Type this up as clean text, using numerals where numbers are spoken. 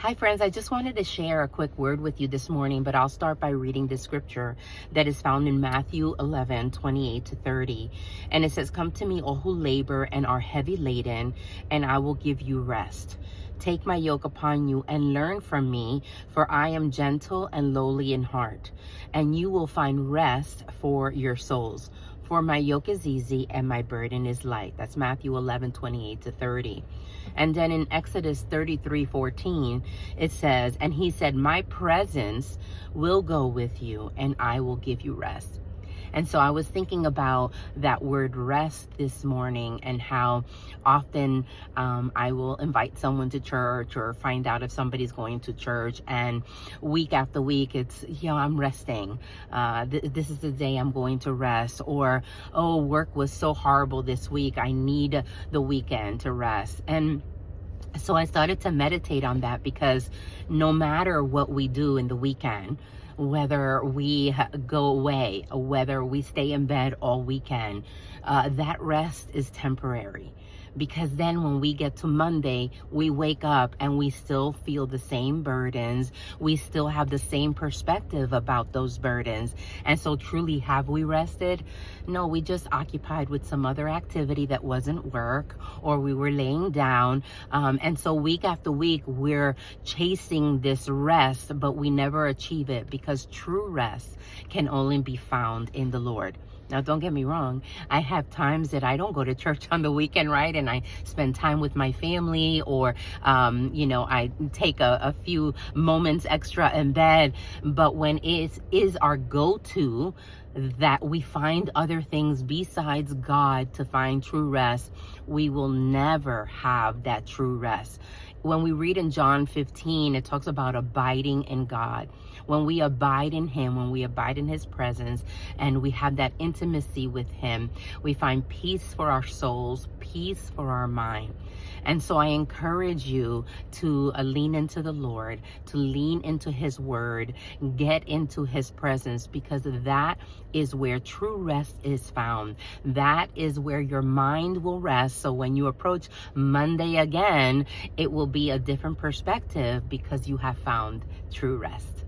Hi, friends. I just wanted to share a quick word with you this morning, but I'll start by reading the scripture that is found in Matthew 11:28 to 30. And it says, "Come to me, all who labor and are heavy laden, and I will give you rest. Take my yoke upon you and learn from me, for I am gentle and lowly in heart, and you will find rest for your souls. For my yoke is easy and my burden is light." That's Matthew 11:28 to 30. And then in Exodus 33:14, it says, "And he said, my presence will go with you and I will give you rest." And so I was thinking about that word rest this morning and how often I will invite someone to church or find out if somebody's going to church, and week after week it's, I'm resting. This is the day I'm going to rest. Or, oh, work was so horrible this week. I need the weekend to rest. And so I started to meditate on that, because no matter what we do in the weekend, whether we go away or whether we stay in bed all weekend, that rest is temporary. Because then when we get to Monday, we wake up and we still feel the same burdens. We still have the same perspective about those burdens. And so truly, have we rested? No, we just occupied with some other activity that wasn't work, or we were laying down. And so week after week, we're chasing this rest, but we never achieve it, because true rest can only be found in the Lord. Now, don't get me wrong. I have times that I don't go to church on the weekend, right? And I spend time with my family, or, I take a few moments extra in bed. But when it is our go-to, that we find other things besides God to find true rest, we will never have that true rest. When we read in John 15, it talks about abiding in God. When we abide in him, when we abide in his presence, and we have that intimacy with him, we find peace for our souls, peace for our mind. And so I encourage you to lean into the Lord, to lean into his word, get into his presence, because that is where true rest is found. That is where your mind will rest. So when you approach Monday again, it will be a different perspective, because you have found true rest.